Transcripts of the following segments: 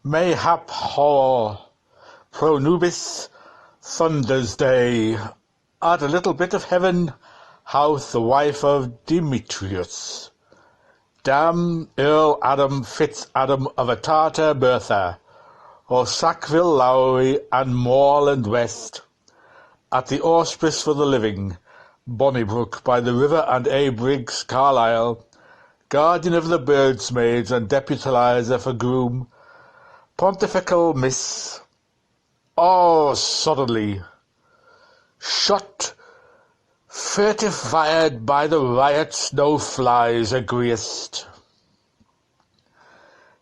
Mayhap horror, pro nubis, thunder's day, at a little bit of heaven, hath the wife of Demetrius. Damn Earl Adam Fitz Adam of a Tartar Bertha, or Sackville Lowry and Moorland West, at the auspice for the living, Bonnybrook by the river and A. Briggs, Carlisle, guardian of the birdsmaids and deputalizer for groom, pontifical miss, suddenly, shot, furtified by the riots no flies agreeest.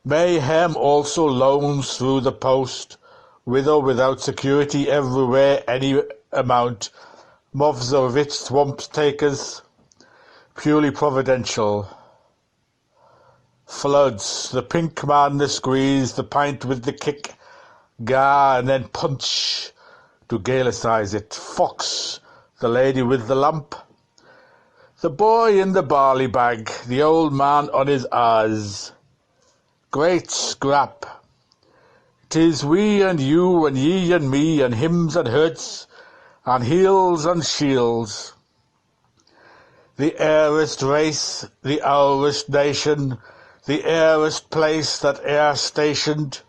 Mayhem also loans through the post, with or without security everywhere any amount, mobs of rich swamp takers, purely providential. Floods, the pink man the squeeze, the pint with the kick, gar and then punch, to Gaelicize it, fox, the lady with the lamp, the boy in the barley bag, the old man on his arse. Great scrap. 'Tis we and you and ye and me and hymns and hurts and heels and shields. The airest race, the ourest nation, the airest place that e'er stationed,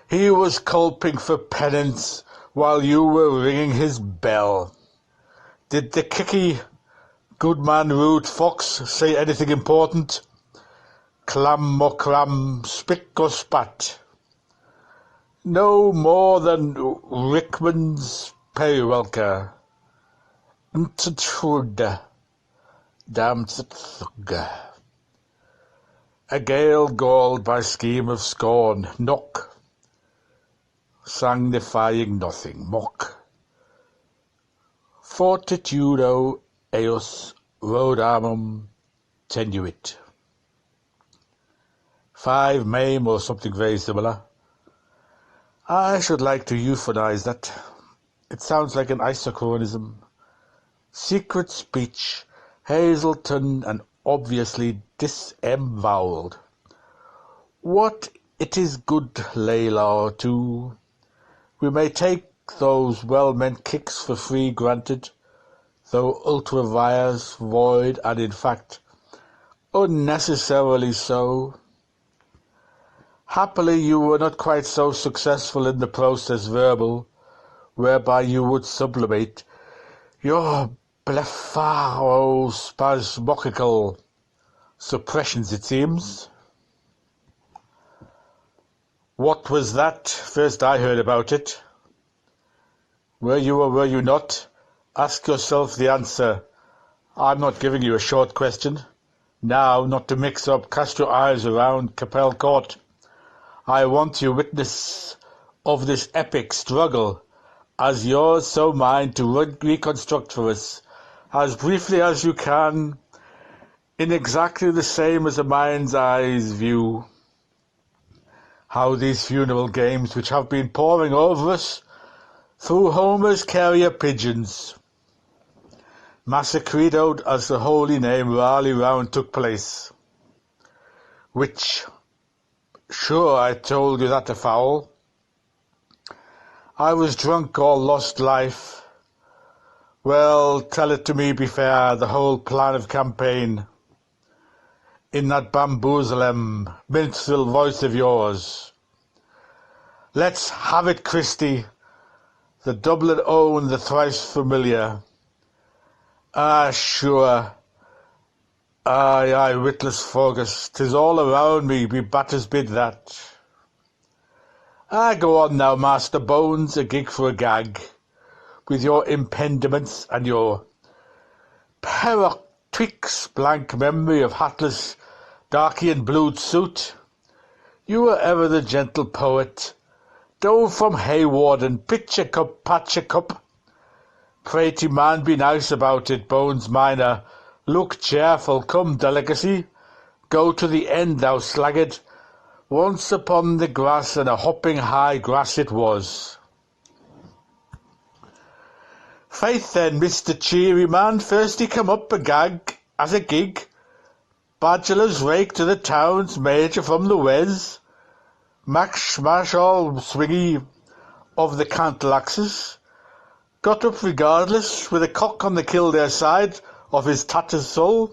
he was culping for penance while you were ringing his bell. Did the kicky, goodman rude fox say anything important? Clam or cram, spick or spat? No more than Rickman's periwelker. Ntsud, damned thug. A gale galled by scheme of scorn, knock, sanctifying nothing, mock. Fortitudo eos rodamum tenuit. 5 maim or something very similar. I should like to euphonize that. It sounds like an isochronism. Secret speech, Hazelton and obviously disemboweled. What it is good lay law too. We may take those well-meant kicks for free granted, though ultra vires void and in fact unnecessarily so. Happily you were not quite so successful in the process verbal, whereby you would sublimate your blepharospasmodical suppressions, it seems. What was that? First I heard about it. Were you or were you not? Ask yourself the answer. I'm not giving you a short question. Now, not to mix up, cast your eyes around Capel Court. I want you witness of this epic struggle, as yours so mine, to reconstruct for us, as briefly as you can, in exactly the same as a mind's eye's view, how these funeral games which have been pouring over us through Homer's carrier pigeons, massacredoed as the holy name rally round took place, which, sure I told you that a foul, I was drunk or lost life. Well, tell it to me, be fair, the whole plan of campaign, in that bamboozlem, minstrel voice of yours. Let's have it, Christy, the Dublin own, the thrice familiar. Ah, sure. Aye, witless Fergus, 'tis all around me, be batters bid that. Ah, go on now, Master Bones, a gig for a gag, with your impediments and your Peroctrix blank memory of hatless darky and blued suit. You were ever the gentle poet, dove from Haywarden, pitch a cup, patch a cup. Pratey man, be nice about it, Bones minor, look cheerful, come delicacy, go to the end, thou slaggard. Once upon the grass, and a hopping high grass it was. Faith then, Mr. Cheery man, first he come up a gag, as a gig, bachelor's rake to the town's major from the Wes. Max Smash all swingy of the Cantalaxes got up regardless, with a cock on the Kildare side of his tattered soul,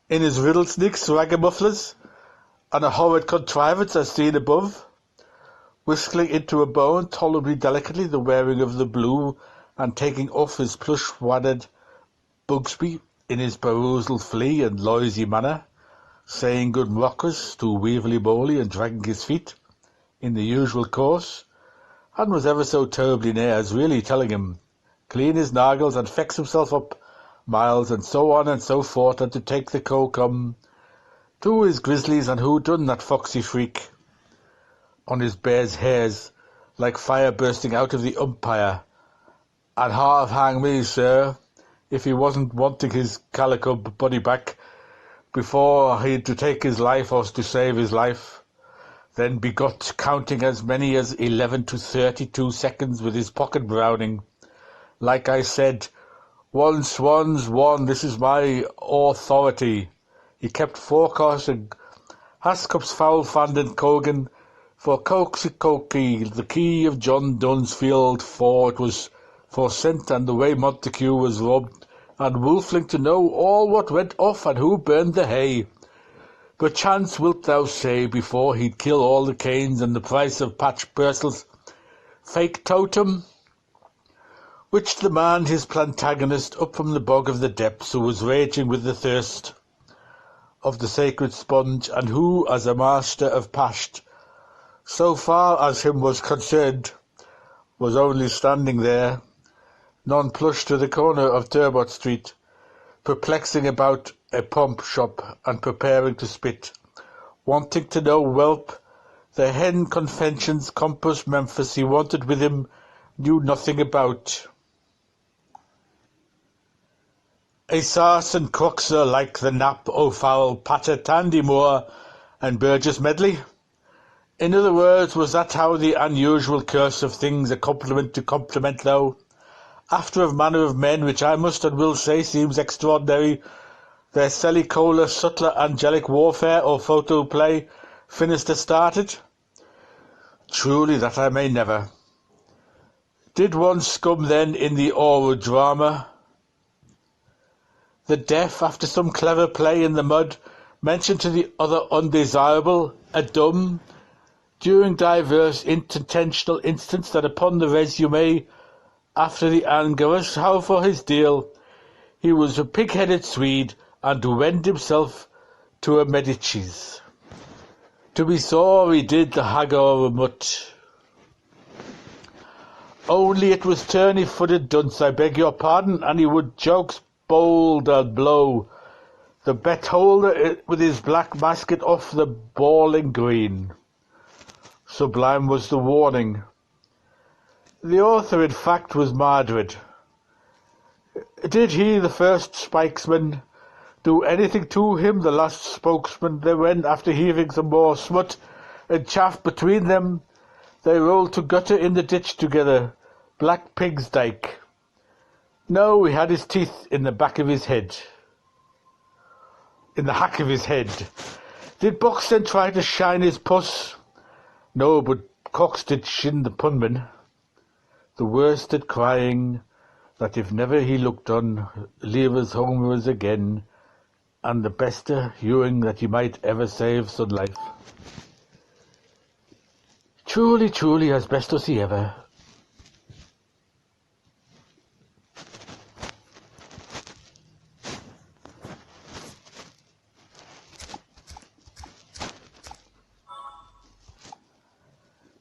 in his riddlesneaks, ragamufflers, and a horrid contrivance as seen above, whistling into a bone tolerably delicately the wearing of the blue, and taking off his plush-wadded Bugsby in his perusal flea and loisy manner, saying good rockers to Weevilly Bowley and dragging his feet in the usual course, and was ever so terribly near as really telling him clean his nargles and fix himself up miles, and so on and so forth, and to take the co-come to his grizzlies, and who done that foxy freak on his bear's hairs like fire bursting out of the umpire, and half hang me, sir, if he wasn't wanting his calico body back before he'd to take his life or to save his life. Then begot counting as many as 11 to 32 seconds with his pocket browning. Like I said, one swans, one, this is my authority. He kept forecasting Haskup's foul-fanded Cogan for Coxie, the key of John Dunsfield, for it was for scent, and the way Montague was robbed, and wolfling to know all what went off, and who burned the hay. Perchance wilt thou say, before he'd kill all the Canes, and the price of Patch Purcell's fake totem, which the man his plantagonist up from the bog of the depths, who was raging with the thirst of the sacred sponge, and who, as a master of Pasht, so far as him was concerned, was only standing there, nonplussed to the corner of Turbot Street, perplexing about a pump shop and preparing to spit, wanting to know whelp the hen convention's compass Memphis he wanted with him knew nothing about. A sarce and cruxer like the Nap O'Fowl, Patter Tandy Moore, and Burgess Medley. In other words, was that how the unusual curse of things, a compliment to compliment thou, after a manner of men, which I must and will say seems extraordinary, their selicola, subtler angelic warfare or photo play Finister started? Truly that I may never. Did one scum then in the Aura drama, the deaf, after some clever play in the mud, mention to the other undesirable, a dumb, during divers intentional instants that upon the resume, after the Angorus, how for his deal, he was a pig-headed Swede, and wend himself to a Medici's. To be sore he did the Hagor Mutt. Only it was turny-footed dunce, I beg your pardon, and he would jokes bold and blow the bet holder with his black basket off the bawling green. Sublime was the warning. The author, in fact, was Mardred. Did he, the first spikesman, do anything to him, the last spokesman? They went, after heaving some more smut and chaff between them, they rolled to gutter in the ditch together, Black Pig's Dyke. No, he had his teeth in the back of his head. In the hack of his head. Did Box then try to shine his puss? No, but Cox did shin the punman. The worst at crying, that if never he looked on, levers homers again, and the bester hewing that he might ever save son life. Truly, truly, as best as he ever.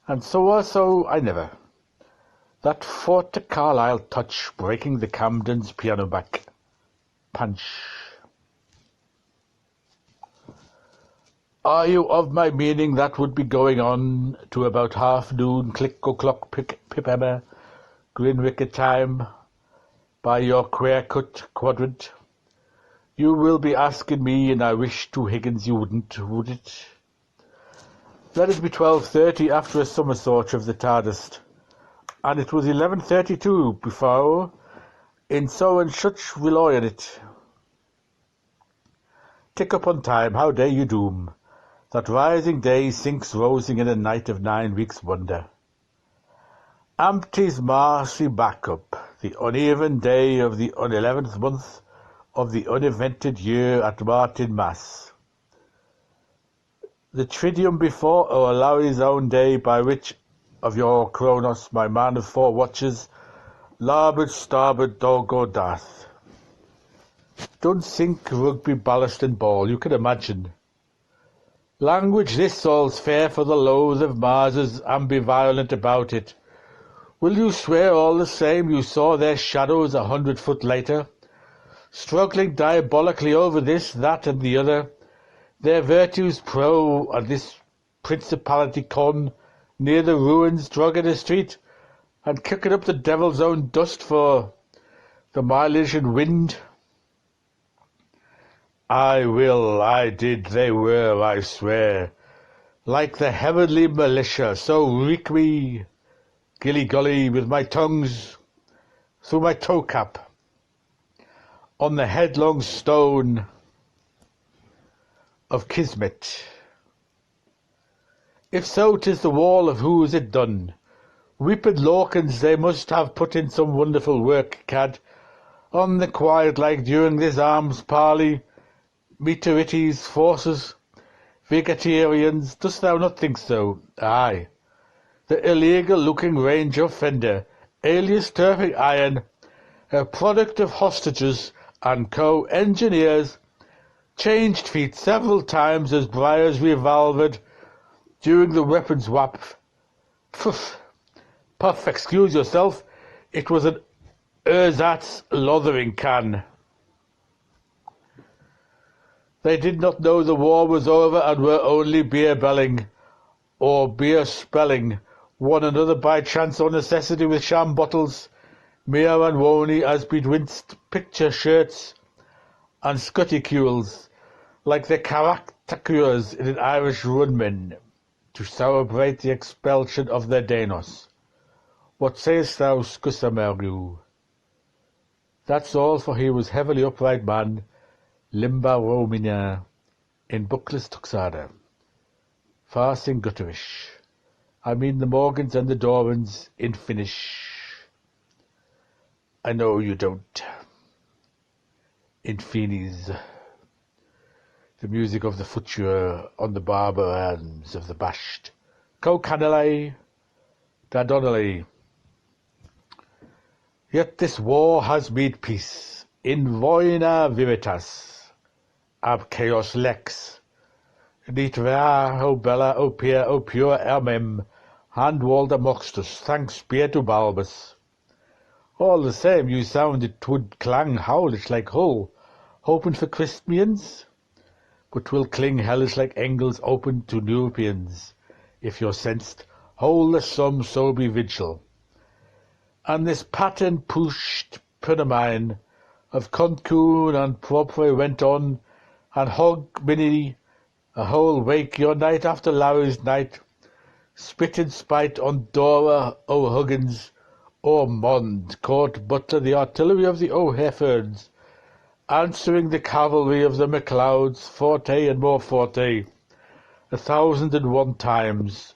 And so also I never. That forte Carlisle touch breaking the Camden's piano back. Punch. Are you of my meaning that would be going on to about half-noon, click-o-clock, pip-emma, Greenwicket time, by your queer-cut quadrant? You will be asking me, and I wish to Higgins you wouldn't, would it? Let it be 12:30 after a somersault of the tardest, and it was 11:32 before, in so and such will I in it. Tick up on time, how dare you doom that rising day sinks rosing in a night of 9 weeks' wonder. Empties marshy back up, the uneven day of the 11th month of the uninvented year at Martin Mass. The tridium before O'Larry's own day, by which of your Kronos, my man of 4 watches, larboard, starboard, dog or dath. Don't sink rugby, ballast and ball, you can imagine. Language this all's fair for the loathe of Mars's ambivalent about it. Will you swear all the same you saw their shadows 100 foot later, struggling diabolically over this, that and the other, their virtues pro and this principality con, near the ruins Drogheda Street, and kicking up the devil's own dust for the mileage and wind? I will, I did, they were, I swear, like the heavenly militia, so reek me, gilly-gully, with my tongues through my toe-cap, on the headlong stone of Kismet. If so, 'tis the wall of who's it done. Weeped Lorcans, they must have put in some wonderful work, cad, on the quiet like during this arms parley, Meteorites, forces, Vegetarians, dost thou not think so? Aye. The illegal-looking Ranger Fender, alias Turfing Iron, a product of hostages and co-engineers, changed feet several times as briars revolved during the weapons wap. Pff, puff, excuse yourself, it was an ersatz lathering can. They did not know the war was over and were only beer-belling, or beer-spelling, one another by chance or necessity with sham bottles, mere and wony as bedwinced picture shirts and scutticules, like the caricatures in an Irish runman, to celebrate the expulsion of their Danos. What sayest thou, Scussamergu? That's all, for he was heavily upright man, limba romina, in bookless tuxada, farsing gutterish. I mean the Morgans and the Dorans in Finnish. I know you don't. In Feeney's, the music of the future on the barber arms of the bashed. Co-Canelay, da Donnelly. Yet this war has made peace, in voina veritas, ab chaos lex, nit vera, o bella, o pia, o pure ermem, handwald amoxtus, thanks be to Balbus. All the same, you sounded 'twould clang howlish like Hull, hoping for Christians, but 'twill cling hellish like Engels open to Europeans, if you're sensed, hold the sum so be vigil. And this pattern pushed Punamine of Concoon and Propre went on, and Hog Minnie a whole wake your night after Larry's night, spit in spite on Dora O'Huggins, Ormond, Court Butler, the artillery of the O'Hefferns, answering the cavalry of the MacLeods, forte and more forte, 1,001 times,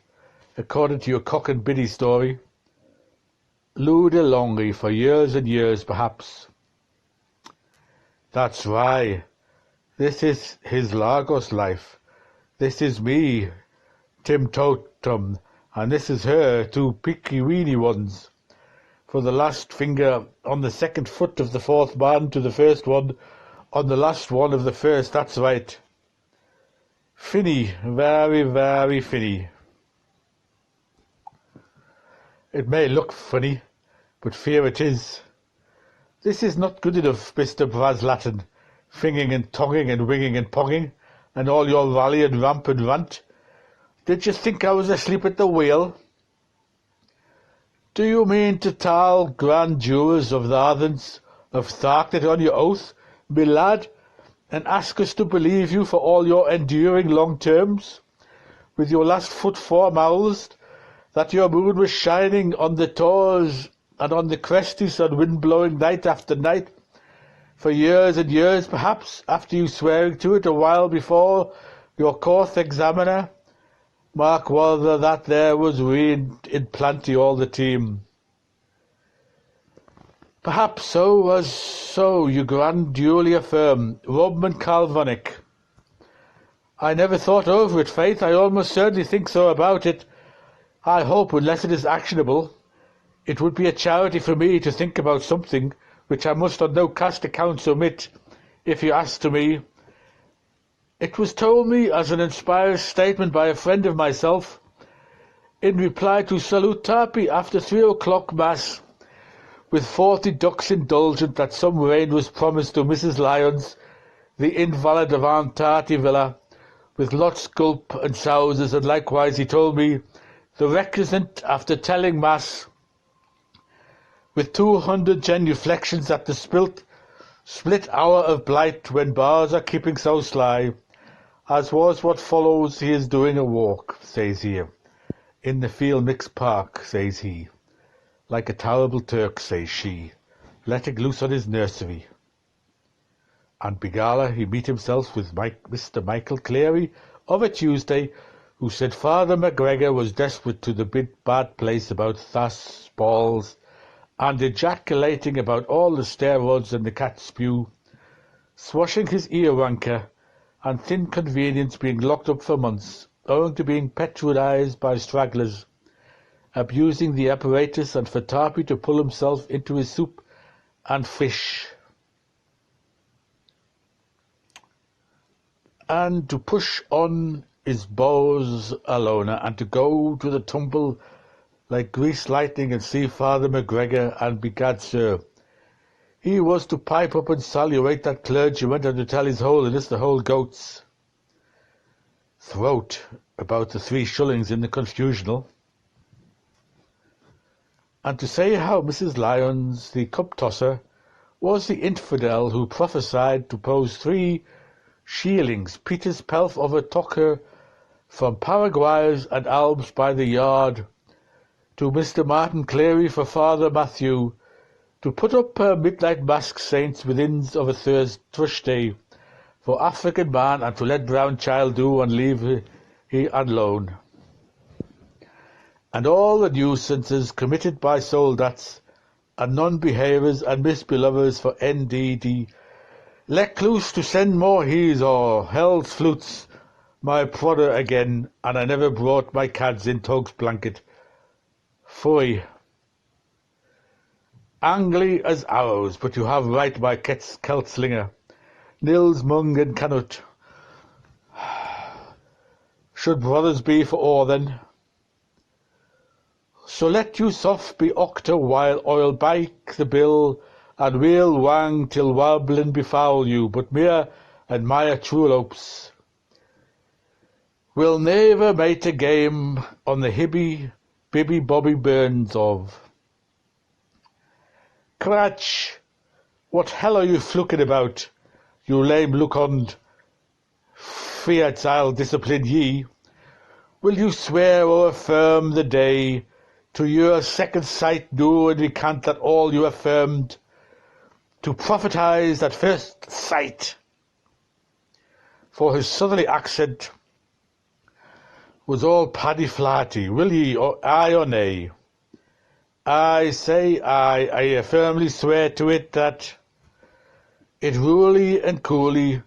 according to your cock and biddy story. Lou de Longy for years and years, perhaps. That's right. This is his Lagos life. This is me, Tim Totem, and this is her, 2 picky weeny ones. For the last finger on the second foot of the 4th man to the first one on the last one of the first, that's right. Finny, very, very finny. It may look funny, but fear it is. This is not good enough, Mr. Braslatin, finging and tonguing and winging and ponging, and all your rally and ramp and rant. Did you think I was asleep at the wheel? Do you mean to tell grand jurors of the Arthens of Tharknet on your oath, me lad, and ask us to believe you for all your enduring long terms, with your last foot foremouthed, that your moon was shining on the tors and on the cresties and wind-blowing night after night, for years and years perhaps, after you swearing to it a while before, Your course examiner, Mark Walther, that there was read in plenty all the team. Perhaps so was so, you grandly affirm, Robman Calvonic. I never thought over it, faith, I almost certainly think so about it. I hope, unless it is actionable, it would be a charity for me to think about something which I must on no cast accounts omit, if you ask to me. It was told me as an inspired statement by a friend of myself, in reply to Salute Tapi after 3 o'clock Mass, with 40 ducks indulgent that some rain was promised to Mrs. Lyons, the invalid of Aunt Tarty Villa, with lots gulp and sousers, and likewise he told me the recusant after telling Mass, with 200 genuflections at the split hour of blight when bars are keeping so sly, as was what follows he is doing a walk, says he, in the field mixed park, says he, like a terrible Turk, says she, letting loose on his nursery. And begala he meet himself with Mr. Michael Cleary of a Tuesday, who said Father McGregor was desperate to the bad place about Thas balls, and ejaculating about all the stair rods and the cat spew, swashing his earwanker, and thin convenience being locked up for months, owing to being patronized by stragglers, abusing the apparatus, and for Tarpey to pull himself into his soup and fish, and to push on his bows alone, and to go to the tumble like grease lightning and see Father McGregor, and begad, sir, he was to pipe up and salulate that clergyman, and to tell his holiness the whole goat's throat about the 3 shillings in the confusional, and to say how Mrs. Lyons, the cup-tosser, was the infidel who prophesied to pose 3 shillings Peter's pelf of a tocker from Paraguay's and Alps by the yard, to Mr. Martin Cleary for Father Matthew, to put up midnight mask saints withins of a Thursday for African man, and to let brown child do and leave he alone. And all the nuisances committed by soldats and non-behavers and misbelovers for NDD, let loose to send more he's or hell's flutes, my prodder again, and I never brought my cads in Tug's blanket. Foy. Angly as arrows, but you have right, my Celtslinger. Nils, Mung, and Canut. Should brothers be for all then? So let you soft be octa while oil bike the bill, and we'll wang till warbling befoul you, but mere and my trulopes. We'll never mate a game on the Bibby Bobby Burns of. Cratch, what hell are you fluking about, you lame look-on? Fiat I'll discipline ye. Will you swear or affirm the day, to your second sight do and recant that all you affirmed, to prophetize at first sight? For his southerly accent was all paddy-flatty. Will ye, or aye or nay? I say aye, I firmly swear to it that it ruly and coolly,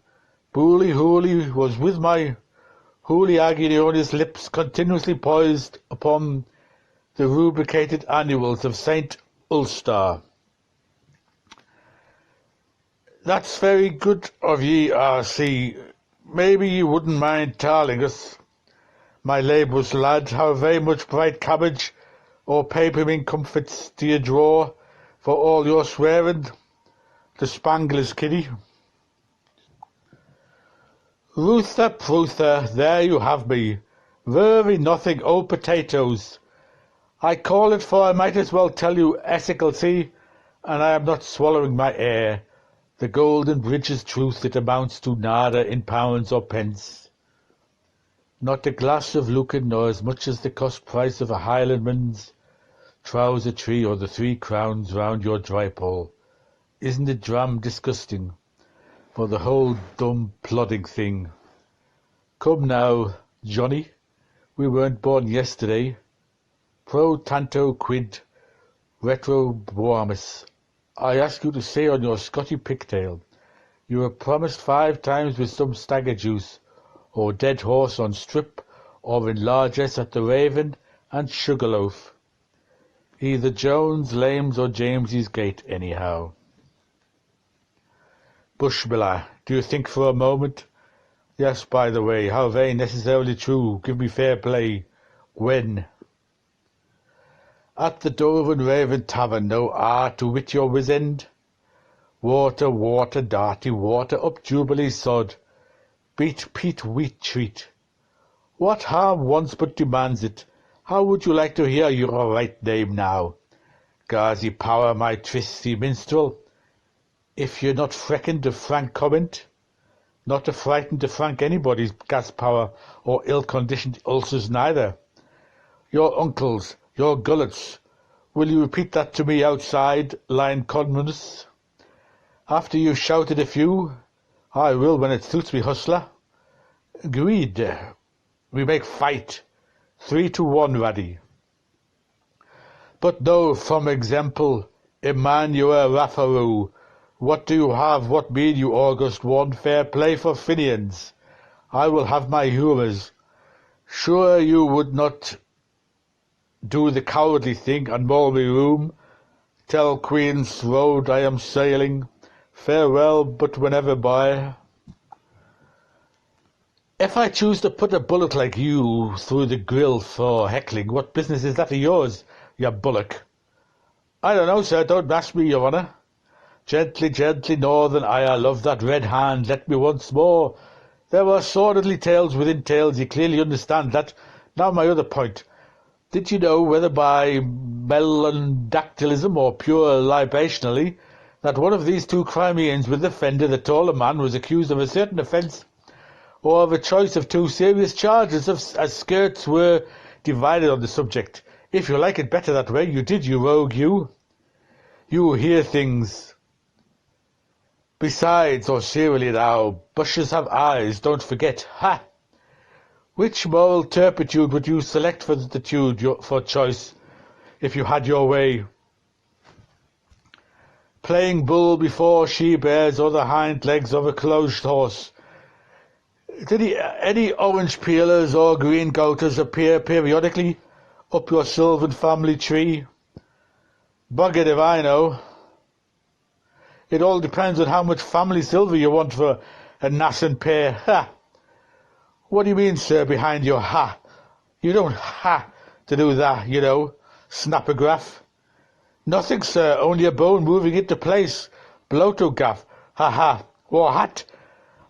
booly-hooly was with my hooly Agilionis lips continuously poised upon the rubricated annuals of St. Ulster. That's very good of ye, R.C. Maybe ye wouldn't mind telling us, my labour's lad, how very much bright cabbage or papermint comforts do you draw for all your swearing, the Spangler's kiddie? Ruther Pruther, there you have me, very nothing, oh potatoes. I call it, for I might as well tell you Essiclesy, and I am not swallowing my air. The golden bridge's truth, it amounts to nada in pounds or pence. Not a glass of Lucan, nor as much as the cost price of a Highlandman's trouser tree, or the 3 crowns round your drypole. Isn't it dram disgusting, for the whole dumb plodding thing? Come now, Johnny, we weren't born yesterday. Pro tanto quid retroboamus. I ask you to say on your Scotty pigtail, you were promised 5 times with some stagger juice, or dead horse on strip, or in largesse at the Raven and Sugarloaf. Either Jones, Lames, or James's Gate, anyhow. Bushmiller, do you think for a moment? Yes, by the way, how very necessarily true. Give me fair play. Gwen. At the Dove and Raven Tavern, no to wit your wiz-end. Water, water, darty water, up Jubilee sod. Beat Pete wheat treat. What harm once but demands it? How would you like to hear your right name now? Gazi Power, my tristy minstrel. If you're not freckened to frank comment, not to frighten to frank anybody's gas power or ill-conditioned ulcers neither. Your uncles, your gullets, will you repeat that to me outside, Lion Conmanus? After you've shouted a few, I will when it suits me, hustler. Agreed. We make fight. 3-1, Raddy. But no, from example, Emmanuel Raffaru, what do you have, what mean you, August 1? Fair play for Finnegans. I will have my humours. Sure you would not do the cowardly thing and maul me room. Tell Queen's Road I am sailing. Farewell, but whenever by. If I choose to put a bullet like you through the grill for heckling, what business is that of yours, you bullock? I don't know, sir, don't ask me, your honour. Gently, gently, Northern I love that red hand, let me once more. There were sordidly tales within tales, you clearly understand that. Now my other point. Did you know, whether by melondactylism or pure libationally, that one of these 2 Crimeans with the fender, the taller man, was accused of a certain offence, or of a choice of 2 serious charges, as skirts were divided on the subject? If you like it better that way, you did, you rogue, you. You hear things. Besides, or serially now, bushes have eyes, don't forget. Ha! Which moral turpitude would you select for for choice, if you had your way? Playing bull before she-bears or the hind legs of a closed horse. Did any orange peelers or green goaters appear periodically up your sylvan family tree? Buggered if I know. It all depends on how much family silver you want for a nascent pair. Ha! What do you mean, sir, behind your ha? You don't ha to do that, you know. Snapograph. Nothing, sir, only a bone moving into place. Blotogaff. Ha ha. Or hat.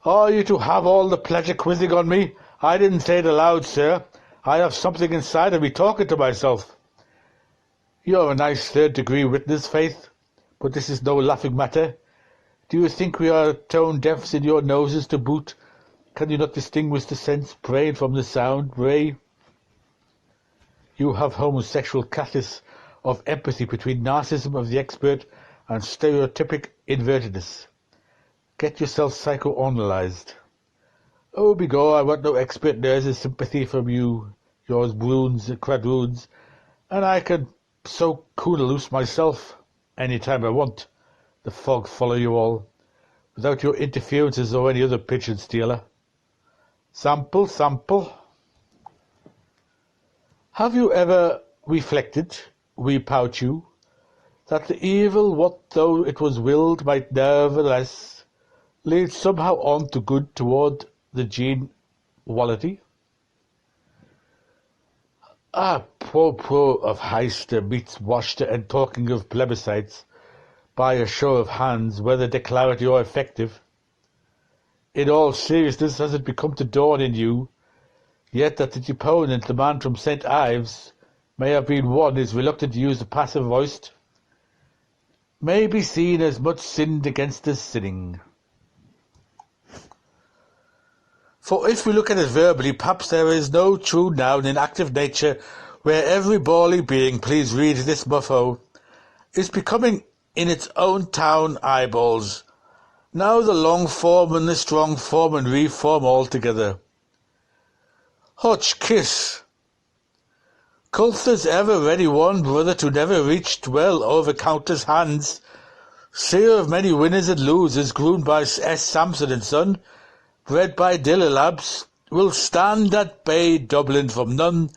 Are you to have all the pleasure quizzing on me? I didn't say it aloud, sir. I have something inside of me talking to myself. You're a nice 3rd-degree witness, Faith, but this is no laughing matter. Do you think we are tone-deafs in your noses to boot? Can you not distinguish the sense prayed from the sound, Ray? You have homosexual catalysis of empathy between narcissism of the expert and stereotypic invertedness. Get yourself psychoanalyzed. Oh, begor, I want no expert nurse's sympathy from you, yours quadroons, and I can so coonaloose myself any time I want. The fog follow you all, without your interferences or any other pigeon stealer. Sample, sample. Have you ever reflected, we pout you, that the evil, what though it was willed, might nevertheless lead somehow on to good toward the gene-wality? Pro of Heister meets Washter, and talking of plebiscites, by a show of hands, whether declaratory or effective, in all seriousness has it become to dawn in you, yet that the deponent, the man from St. Ives, may have been one is reluctant to use the passive voiced, may be seen as much sinned against as sinning. For if we look at it verbally, perhaps there is no true noun in active nature where every bawling being, please read this muffo, is becoming in its own town eyeballs. Now the long form and the strong form and reform altogether. Hutch kiss. Cultha's ever ready one brother to never reached well over countless hands, seer of many winners and losers, groomed by S. Sampson and Son, bred by Diller Labs, will stand at bay Dublin from none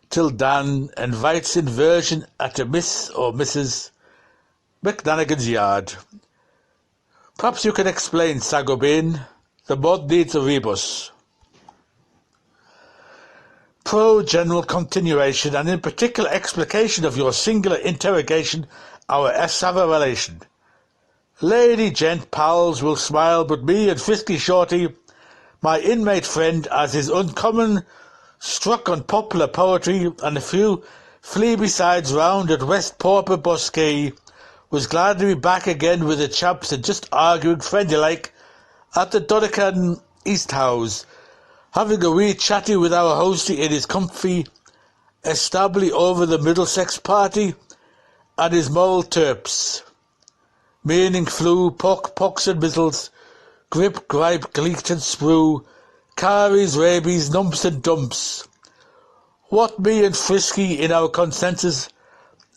till Dan, invites inversion at a Miss or Mrs. McNanigan's yard. Perhaps you can explain, Sagobain. The mod needs a rebus. Pro-general continuation, and in particular explication of your singular interrogation, our S-Sava relation. Lady gent pals will smile, but me and Frisky Shorty, my inmate friend, as is uncommon, struck on popular poetry, and a few flea-besides round at West Pauper Bosquet, was glad to be back again with the chaps and just arguing friendly-like at the Doddecan East House, having a wee chatty with our hostie in his comfy estably over the Middlesex party and his moral terps, meaning flu, pox and mizzles, grip, gripe, gleeked and sprue, caries, rabies, numps and dumps. What me and Frisky in our consensus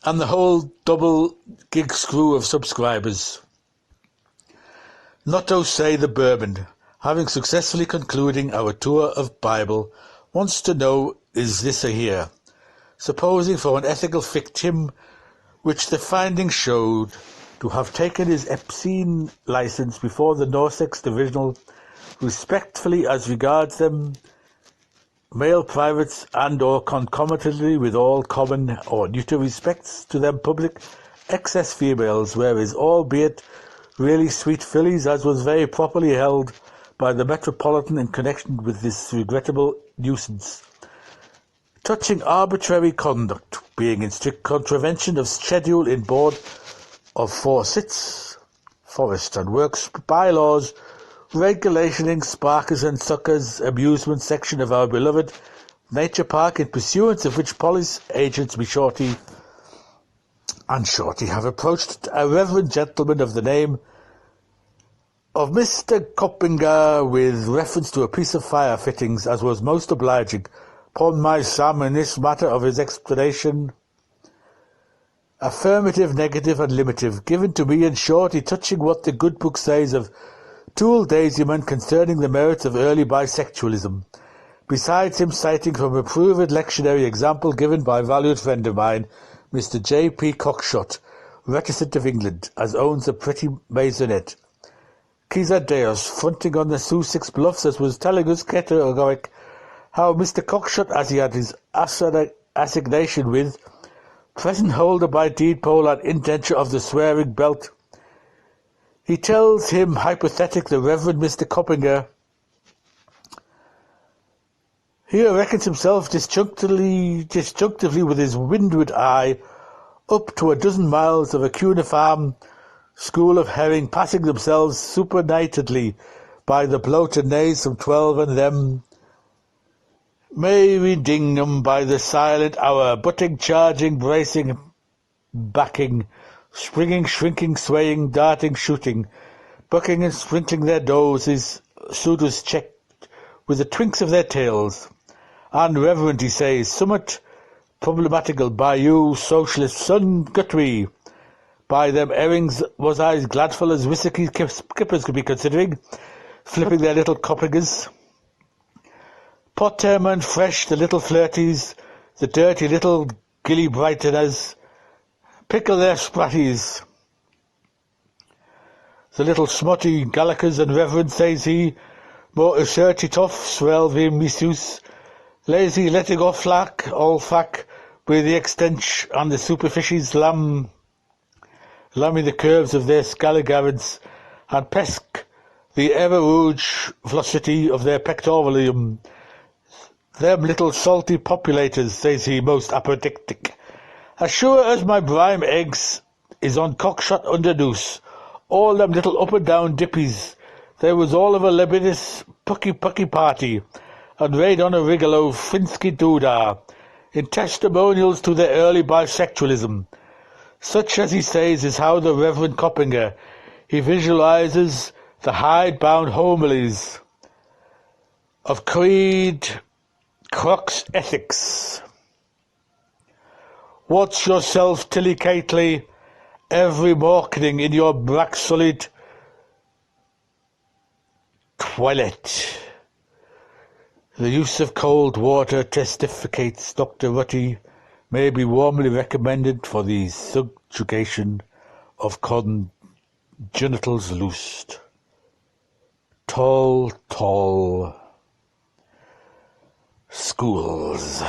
and the whole double gig screw of subscribers. Not to say the Bourbon, having successfully concluding our tour of Bible, wants to know, is this a here? Supposing for an ethical fictim, which the findings showed to have taken his Epstein license before the Norsex Divisional, respectfully as regards them, male privates, and or concomitantly with all common or neuter respects to them public excess females, whereas albeit really sweet fillies, as was very properly held by the Metropolitan in connection with this regrettable nuisance, touching arbitrary conduct, being in strict contravention of schedule in Board of Forest and Works bylaws, regulating sparkers and suckers amusement section of our beloved Nature Park, in pursuance of which police agents me Shorty and Shorty have approached a reverend gentleman of the name of Mr. Coppinger with reference to a piece of fire fittings, as was most obliging. Upon my Sam in this matter of his explanation, affirmative, negative, and limitive, given to me and Shorty, touching what the good book says of Tool Daisyman concerning the merits of early bisexualism, besides him citing from a proved lectionary example given by a valued friend of mine, Mr. J. P. Cockshott, reticent of England, as owns a pretty maisonette, Kisa Deus, fronting on the Sussex Bluffs, as was telling us categoric how Mr. Cockshott, as he had his assignation with, present holder by deed poll and indenture of the swearing belt, he tells him hypothetic the Reverend Mr. Coppinger here reckons himself disjunctively with his windward eye up to a dozen miles of a cuneiform school of herring, passing themselves supernightedly by the bloated knaves from 12 and them may we ding 'em by the silent hour, butting, charging, bracing, backing, springing, shrinking, swaying, darting, shooting, bucking and sprinkling their noses, suitors checked with the twinks of their tails. And reverend, he says, somewhat problematical by you, socialist son Guthrie. By them errings was I as gladful as whiskey kippers could be considering, flipping their little coppingers. Pot and fresh, the little flirties, the dirty little gilly brighteners, pickle their spratties. The little smutty gallicers and reverend, says he, more asserty tough, swell vim misuse, lazy letting off flack, all fack, with the extench on the superficies lambing the curves of their scalligarants, and pesk the ever-rouge velocity of their pectoralium. Them little salty populators, says he, most apodictic. As sure as my brime eggs is on cockshot under noose, all them little up and down dippies, there was all of a libidinous pucky party, and raid on a rigolo finsky doodah, in testimonials to their early bisexualism. Such as he says is how the Reverend Coppinger, he visualizes the hide-bound homilies of Creed Crux ethics. Watch yourself, Tilly Cately, every morning in your black solid toilet. The use of cold water testificates Dr. Rutty may be warmly recommended for the subjugation of congenitals loosed. Tall schools.